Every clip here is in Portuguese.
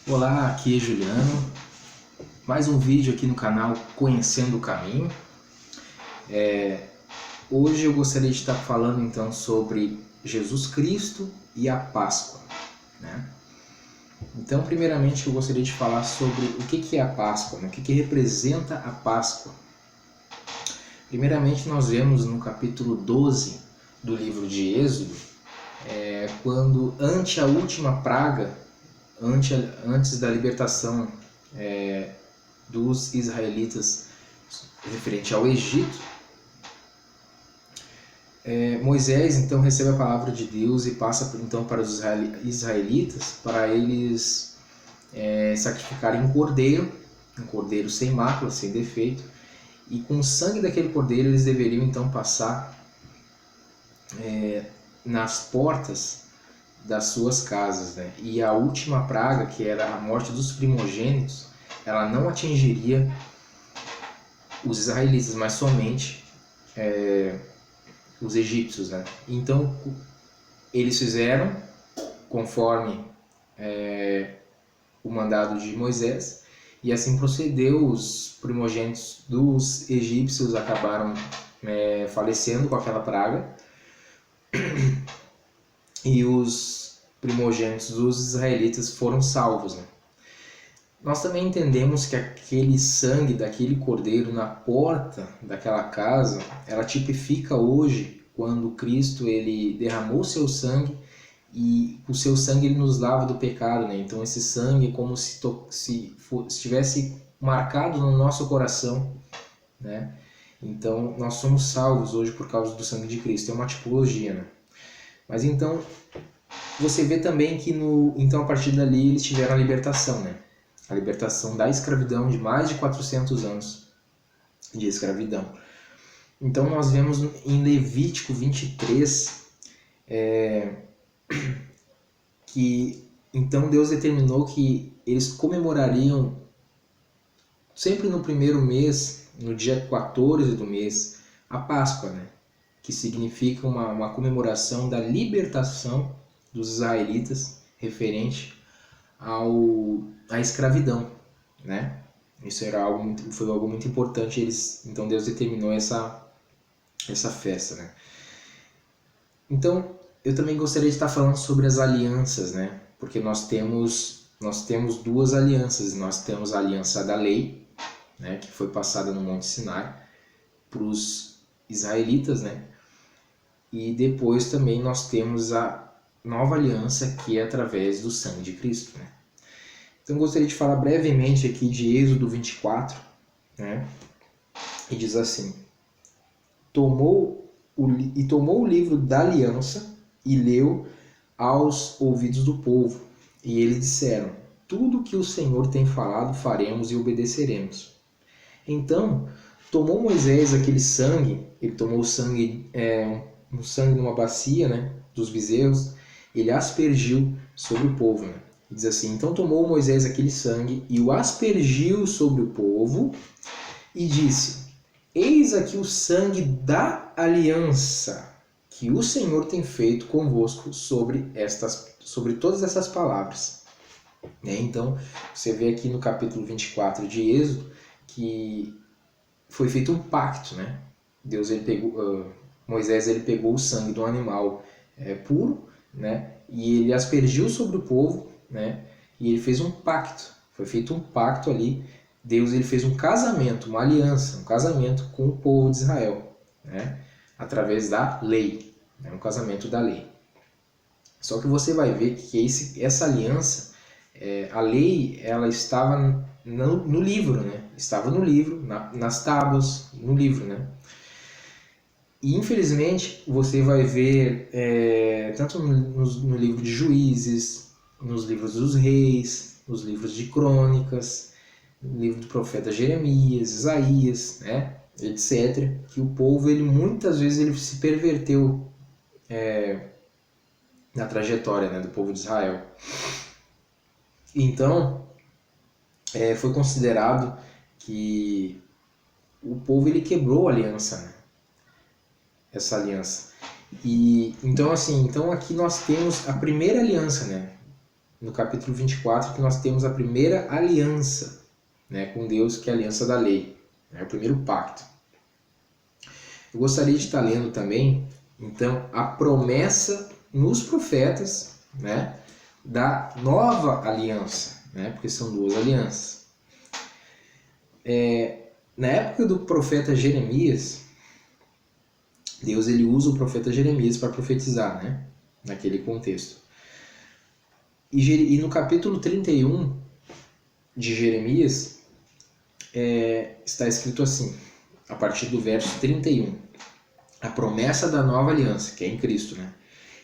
Olá, aqui é Juliano, mais um vídeo aqui no canal Conhecendo o Caminho. Hoje eu gostaria de estar falando então sobre Jesus Cristo e a Páscoa, né? Então, primeiramente eu gostaria de falar sobre o que é a Páscoa, né? O que representa a Páscoa. Primeiramente nós vemos no capítulo 12 do livro de Êxodo, quando ante a última praga, antes da libertação dos israelitas referente ao Egito, Moisés então recebe a palavra de Deus e passa então para os israelitas para eles sacrificarem um cordeiro sem mácula, sem defeito, e com o sangue daquele cordeiro eles deveriam então passar nas portas das suas casas, né? E a última praga, que era a morte dos primogênitos, ela não atingiria os israelitas, mas somente os egípcios, né? Então eles fizeram conforme o mandado de Moisés, e assim procedeu. Os primogênitos dos egípcios acabaram falecendo com aquela praga, e os primogênitos dos israelitas foram salvos, né? Nós também entendemos que aquele sangue daquele cordeiro na porta daquela casa, ela tipifica hoje quando Cristo ele derramou seu sangue, e o seu sangue ele nos lava do pecado, né? Então esse sangue é como se estivesse marcado no nosso coração, né? Então nós somos salvos hoje por causa do sangue de Cristo. É uma tipologia, né? Mas então você vê também que então a partir dali eles tiveram a libertação, né? A libertação da escravidão, de mais de 400 anos de escravidão. Então nós vemos em Levítico 23 que então Deus determinou que eles comemorariam sempre no primeiro mês, no dia 14 do mês, a Páscoa, né? Que significa uma comemoração da libertação dos israelitas referente à escravidão, né? Isso foi algo muito importante. Então Deus determinou essa festa, né? Então eu também gostaria de estar falando sobre as alianças, né? Porque nós temos duas alianças. Nós temos a aliança da lei, né? Que foi passada no Monte Sinai para os israelitas, né? E depois também nós temos a nova aliança, que é através do sangue de Cristo, né? Então eu gostaria de falar brevemente aqui de Êxodo 24, né? E diz assim: tomou o livro da aliança e leu aos ouvidos do povo, e eles disseram: tudo que o Senhor tem falado faremos e obedeceremos. Então tomou Moisés aquele sangue, ele tomou o sangue numa bacia, né, dos bezerros, ele aspergiu sobre o povo, né? Diz assim: então tomou Moisés aquele sangue e o aspergiu sobre o povo e disse: eis aqui o sangue da aliança que o Senhor tem feito convosco sobre todas essas palavras. Então você vê aqui no capítulo 24 de Êxodo que foi feito um pacto, né? Moisés ele pegou o sangue do animal puro, né? E ele aspergiu sobre o povo, né? E ele fez um pacto. Foi feito um pacto ali. Deus ele fez um casamento, uma aliança, um casamento com o povo de Israel, né? Através da lei, né? Um casamento da lei. Só que você vai ver que essa aliança, a lei, ela estava no livro, né? Estava no livro, nas tábuas, no livro, né? E infelizmente você vai ver tanto no livro de Juízes, nos livros dos Reis, nos livros de Crônicas, no livro do profeta Jeremias, Isaías, né, etc., que o povo muitas vezes ele se perverteu na trajetória, né, do povo de Israel. Então foi considerado que o povo ele quebrou a aliança, né? Essa aliança. E então aqui nós temos a primeira aliança, né? no capítulo 24, que nós temos a primeira aliança, né, com Deus, que é a aliança da lei, é o primeiro pacto. Eu gostaria de estar lendo também, então, a promessa nos profetas, né, da nova aliança, né, porque são duas alianças. Na época do profeta Jeremias, Deus ele usa o profeta Jeremias para profetizar, né, naquele contexto. E no capítulo 31 de Jeremias, está escrito assim, a partir do verso 31, a promessa da nova aliança, que é em Cristo, né?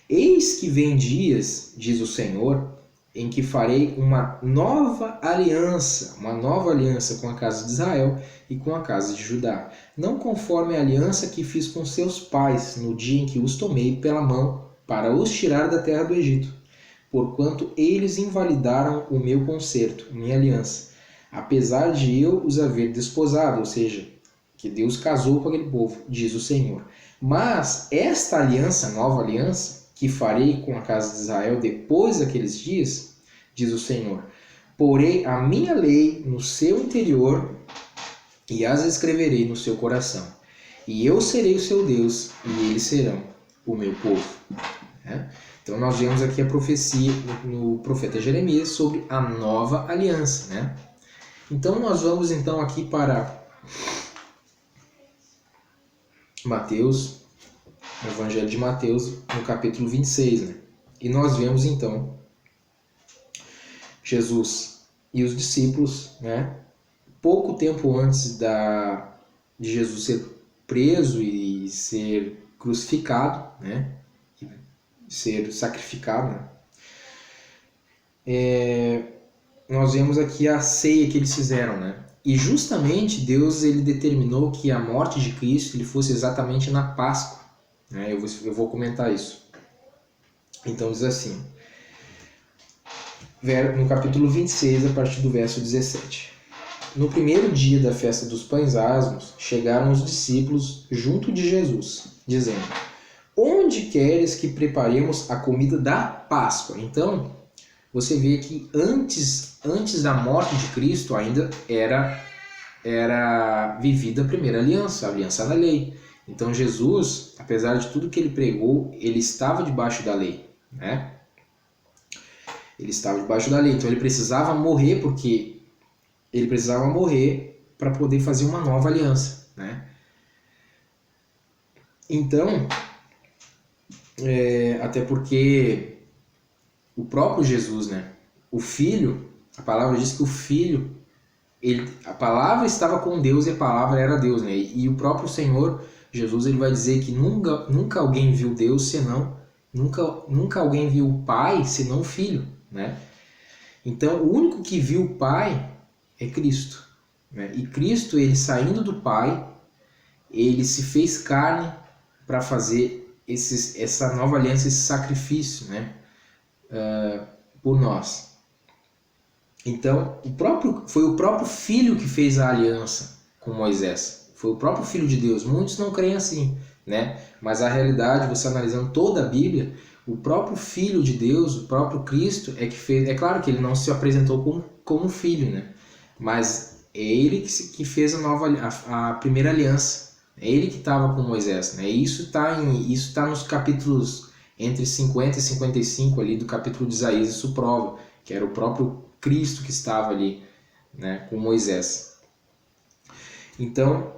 Eis que vem dias, diz o Senhor, em que farei uma nova aliança com a casa de Israel e com a casa de Judá, não conforme a aliança que fiz com seus pais no dia em que os tomei pela mão para os tirar da terra do Egito, porquanto eles invalidaram o meu concerto, minha aliança, apesar de eu os haver desposado, ou seja, que Deus casou com aquele povo, diz o Senhor. Mas esta aliança, nova aliança, que farei com a casa de Israel depois daqueles dias, diz o Senhor, porei a minha lei no seu interior e as escreverei no seu coração. E eu serei o seu Deus e eles serão o meu povo. Então nós vemos aqui a profecia no profeta Jeremias sobre a nova aliança, né? Então nós vamos então aqui para Mateus, no Evangelho de Mateus, no capítulo 26, né? E nós vemos então Jesus e os discípulos, né? Pouco tempo antes de Jesus ser preso e ser crucificado, né? Ser sacrificado, né? Nós vemos aqui a ceia que eles fizeram, né? E justamente Deus ele determinou que a morte de Cristo ele fosse exatamente na Páscoa, né? Eu vou comentar isso. Então diz assim, no capítulo 26, a partir do verso 17. No primeiro dia da festa dos pães asmos, chegaram os discípulos junto de Jesus, dizendo, onde queres que preparemos a comida da Páscoa? Então, você vê que antes da morte de Cristo ainda era vivida a primeira aliança, a aliança da lei. Então Jesus, apesar de tudo que ele pregou, ele estava debaixo da lei, né? Ele estava debaixo da lei, então ele precisava morrer para poder fazer uma nova aliança, né? Então, até porque o próprio Jesus, né? O Filho, a palavra diz que o Filho, a palavra estava com Deus e a palavra era Deus, né? E o próprio Senhor Jesus ele vai dizer que nunca alguém viu Deus senão, nunca alguém viu o Pai senão o Filho, né? Então o único que viu o Pai é Cristo, né? E Cristo, ele saindo do Pai, ele se fez carne para fazer essa nova aliança, esse sacrifício, né? Por nós. Então, foi o próprio Filho que fez a aliança com Moisés. Foi o próprio Filho de Deus. Muitos não creem assim, né? Mas a realidade, você analisando toda a Bíblia, o próprio Filho de Deus, o próprio Cristo, é que fez. É claro que ele não se apresentou como filho, né? Mas é ele que fez a primeira aliança. É ele que estava com Moisés, né? E isso está nos capítulos entre 50 e 55 ali do capítulo de Isaías. Isso prova que era o próprio Cristo que estava ali, né, com Moisés. Então,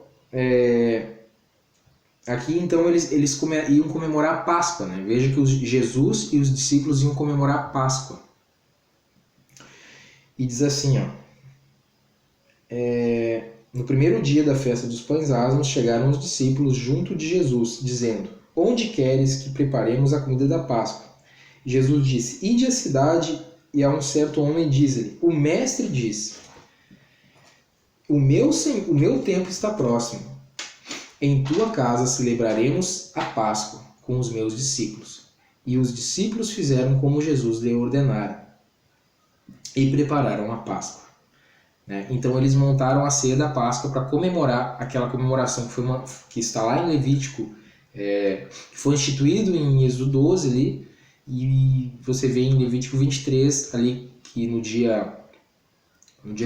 aqui então eles iam comemorar a Páscoa, né? Veja que Jesus e os discípulos iam comemorar a Páscoa. E diz assim, ó, no primeiro dia da festa dos pães asmos, chegaram os discípulos junto de Jesus, dizendo, onde queres que preparemos a comida da Páscoa? E Jesus disse, ide à cidade e a um certo homem diz-lhe, o mestre diz, o meu tempo está próximo, em tua casa celebraremos a Páscoa com os meus discípulos. E os discípulos fizeram como Jesus lhe ordenara e prepararam a Páscoa. Então eles montaram a ceia da Páscoa para comemorar aquela comemoração que está lá em Levítico, que foi instituído em Êxodo 12 ali, E você vê em Levítico 23, ali que no dia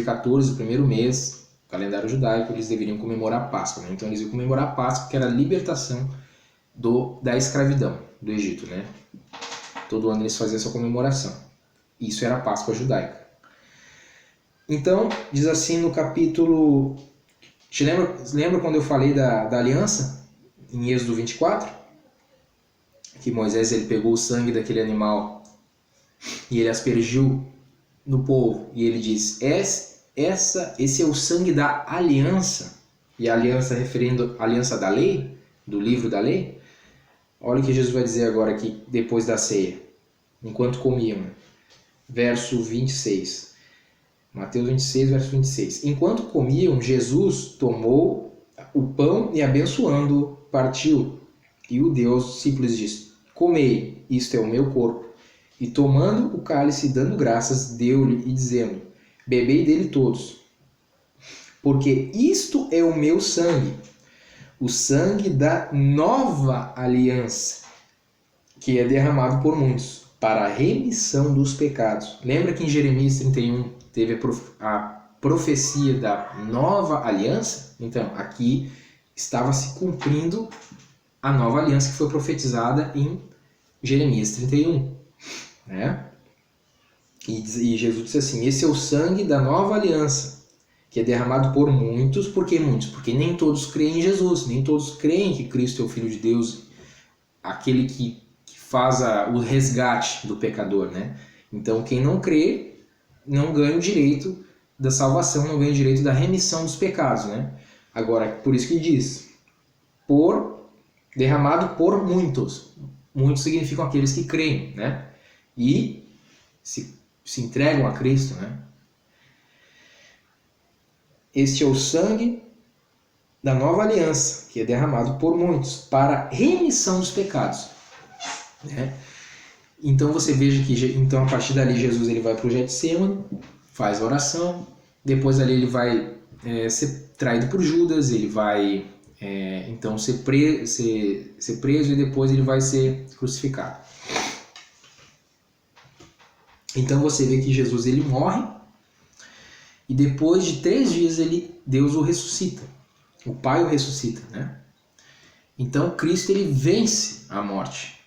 14 do primeiro mês, calendário judaico, eles deveriam comemorar a Páscoa. Né? Então eles iam comemorar a Páscoa, que era a libertação da escravidão do Egito. Né? Todo ano eles faziam essa comemoração. Isso era a Páscoa judaica. Então, diz assim no capítulo... Lembra quando eu falei da aliança? Em Êxodo 24? Que Moisés ele pegou o sangue daquele animal e ele aspergiu no povo. E ele diz, esse é o sangue da aliança. E a aliança referindo à aliança da lei, do livro da lei. Olha o que Jesus vai dizer agora aqui, depois da ceia. Enquanto comiam. Verso 26. Mateus 26, verso 26. Enquanto comiam, Jesus tomou o pão e abençoando-o, partiu. E o deu aos discípulos e disse, comei, isto é o meu corpo. E tomando o cálice e dando graças, deu-lhe e dizendo, bebei dele todos, porque isto é o meu sangue, o sangue da nova aliança, que é derramado por muitos, para a remissão dos pecados. Lembra que em Jeremias 31 teve a profecia da nova aliança? Então, aqui estava se cumprindo a nova aliança que foi profetizada em Jeremias 31. Né? E Jesus disse assim, esse é o sangue da nova aliança, que é derramado por muitos. Por que muitos? Porque nem todos creem em Jesus, nem todos creem que Cristo é o Filho de Deus, aquele que faz o resgate do pecador. Né? Então quem não crê não ganha o direito da salvação, não ganha o direito da remissão dos pecados. Né? Agora, por isso que diz, derramado por muitos. Muitos significam aqueles que creem, né? E se entregam a Cristo, né? Este é o sangue da nova aliança, que é derramado por muitos, para remissão dos pecados. Né? Então você veja que então, a partir dali Jesus ele vai para o Getsemane, faz a oração, depois ali ele vai ser traído por Judas, ele vai então ser preso e depois ele vai ser crucificado. Então você vê que Jesus ele morre e depois de 3 dias Deus o ressuscita. O Pai o ressuscita, né? Então Cristo ele vence a morte.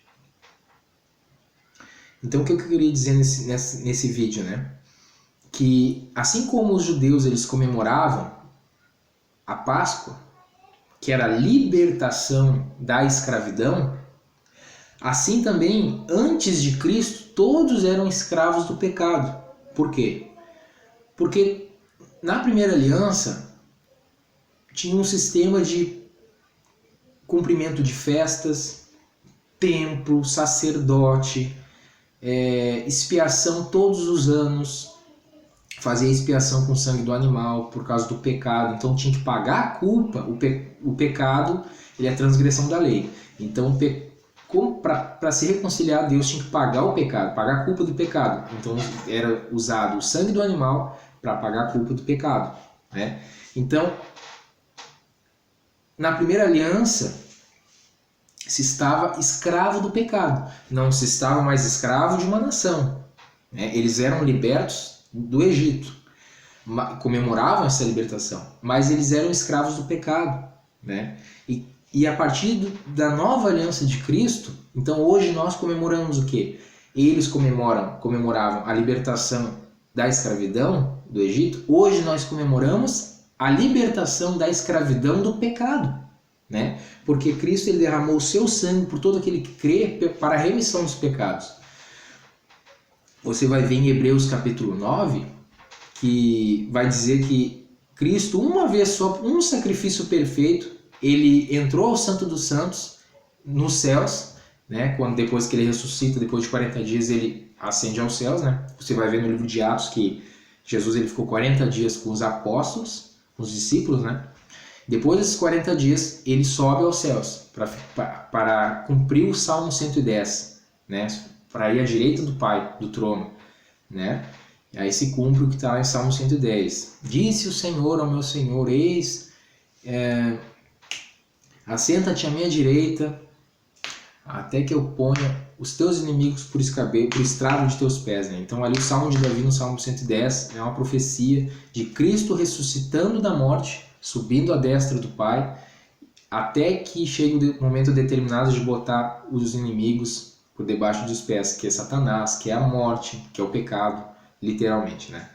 Então o que eu queria dizer nesse vídeo, né? Que assim como os judeus eles comemoravam a Páscoa, que era a libertação da escravidão, assim também, antes de Cristo, todos eram escravos do pecado. Por quê? Porque na primeira aliança tinha um sistema de cumprimento de festas, templo, sacerdote, expiação todos os anos, fazia expiação com o sangue do animal por causa do pecado, então tinha que pagar a culpa. O pecado ele é a transgressão da lei, então para se reconciliar, Deus tinha que pagar o pecado, pagar a culpa do pecado. Então era usado o sangue do animal para pagar a culpa do pecado. Né? Então, na primeira aliança, se estava escravo do pecado, não se estava mais escravo de uma nação. Né? Eles eram libertos do Egito, comemoravam essa libertação, mas eles eram escravos do pecado. Né? E a partir da nova aliança de Cristo, então hoje nós comemoramos o quê? Eles comemoravam a libertação da escravidão do Egito, hoje nós comemoramos a libertação da escravidão do pecado. Né? Porque Cristo ele derramou o seu sangue por todo aquele que crê para a remissão dos pecados. Você vai ver em Hebreus capítulo 9, que vai dizer que Cristo, uma vez só, um sacrifício perfeito, ele entrou ao Santo dos Santos, nos céus, né? Depois que ele ressuscita, depois de 40 dias, ele ascende aos céus. Né? Você vai ver no livro de Atos que Jesus ele ficou 40 dias com os apóstolos, com os discípulos. Né? Depois desses 40 dias, ele sobe aos céus para cumprir o Salmo 110, né? Para ir à direita do Pai, do trono. Né? E aí se cumpre o que está em Salmo 110. Disse o Senhor ao meu Senhor, eis... assenta-te à minha direita, até que eu ponha os teus inimigos por estrado de teus pés. Né? Então ali o Salmo de Davi, no Salmo 110, é uma profecia de Cristo ressuscitando da morte, subindo à destra do Pai, até que chegue o momento determinado de botar os inimigos por debaixo dos pés, que é Satanás, que é a morte, que é o pecado, literalmente, né?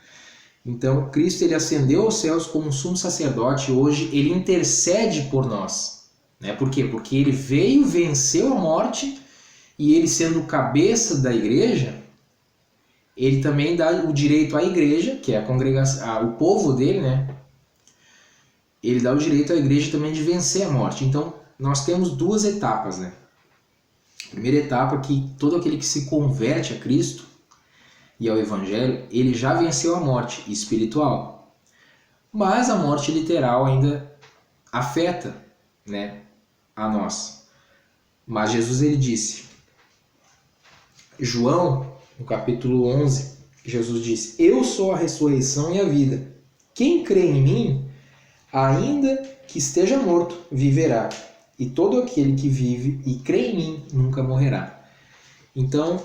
Então, Cristo ele ascendeu aos céus como um sumo sacerdote e hoje ele intercede por nós. Né? Por quê? Porque ele veio, venceu a morte e ele sendo cabeça da igreja, ele também dá o direito à igreja, que é a congregação, o povo dele, né? Ele dá o direito à igreja também de vencer a morte. Então, nós temos duas etapas, né? A primeira etapa é que todo aquele que se converte a Cristo e ao Evangelho, ele já venceu a morte espiritual. Mas a morte literal ainda afeta, né, a nós. Mas Jesus ele disse, João, no capítulo 11, Jesus disse, eu sou a ressurreição e a vida. Quem crê em mim, ainda que esteja morto, viverá. E todo aquele que vive e crê em mim nunca morrerá. Então,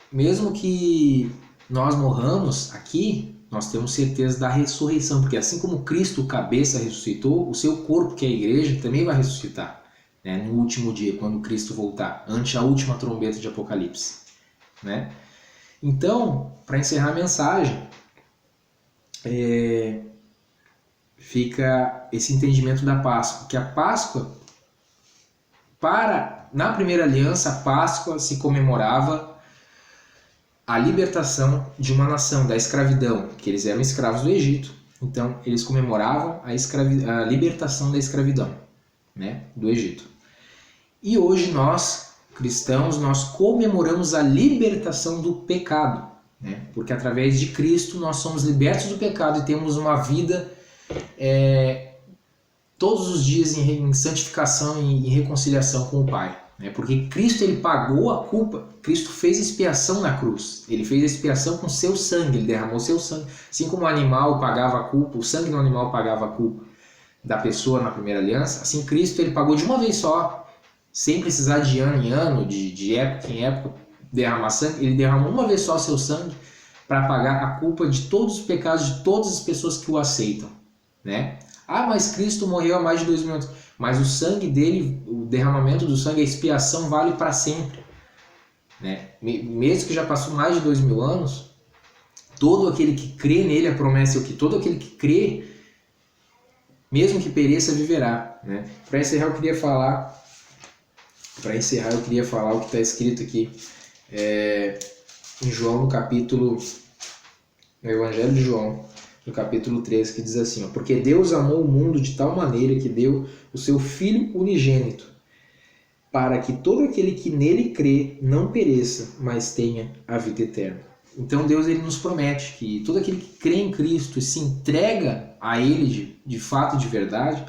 mesmo que nós morramos aqui, nós temos certeza da ressurreição, porque assim como Cristo, cabeça, ressuscitou, o seu corpo, que é a igreja, também vai ressuscitar, né, no último dia, quando Cristo voltar, ante a última trombeta de Apocalipse. Né? Então, para encerrar a mensagem, fica esse entendimento da Páscoa, que a Páscoa, na primeira aliança, a Páscoa se comemorava a libertação de uma nação, da escravidão, que eles eram escravos do Egito, então eles comemoravam a libertação da escravidão, né, do Egito. E hoje nós, cristãos, nós comemoramos a libertação do pecado, né, porque através de Cristo nós somos libertos do pecado e temos uma vida todos os dias em santificação e em reconciliação com o Pai. Porque Cristo ele pagou a culpa, Cristo fez expiação na cruz, ele fez expiação com seu sangue, ele derramou seu sangue, assim como o animal pagava a culpa, o sangue do animal pagava a culpa da pessoa na primeira aliança, assim Cristo ele pagou de uma vez só, sem precisar de ano em ano, de época em época, derramar sangue, ele derramou uma vez só seu sangue para pagar a culpa de todos os pecados de todas as pessoas que o aceitam, né? Ah, mas Cristo morreu há mais de 2000 anos. Mas o sangue dele, o derramamento do sangue, a expiação vale para sempre. Né? Mesmo que já passou mais de 2000 anos, todo aquele que crê nele, a promessa é o que? Todo aquele que crê, mesmo que pereça, viverá. Né? Para encerrar, eu queria falar o que está escrito aqui em João, no Evangelho de João, no capítulo 3, que diz assim, porque Deus amou o mundo de tal maneira que deu o seu Filho unigênito, para que todo aquele que nele crê não pereça, mas tenha a vida eterna. Então Deus ele nos promete que todo aquele que crê em Cristo e se entrega a Ele de fato, de verdade,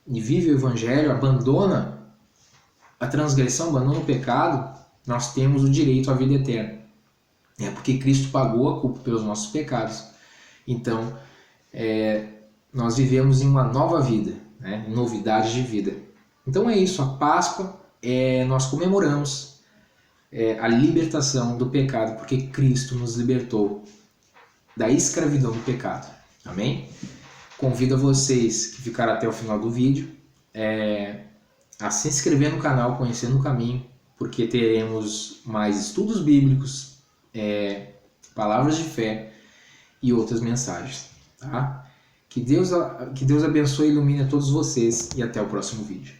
e vive o Evangelho, abandona a transgressão, abandona o pecado, nós temos o direito à vida eterna. Porque Cristo pagou a culpa pelos nossos pecados. Então, nós vivemos em uma nova vida, né? Em novidade de vida. Então é isso, a Páscoa, nós comemoramos a libertação do pecado, porque Cristo nos libertou da escravidão do pecado. Amém? Convido a vocês que ficaram até o final do vídeo a se inscrever no canal Conhecendo o Caminho, porque teremos mais estudos bíblicos, palavras de fé, e outras mensagens, tá? Que Deus abençoe e ilumine a todos vocês e até o próximo vídeo.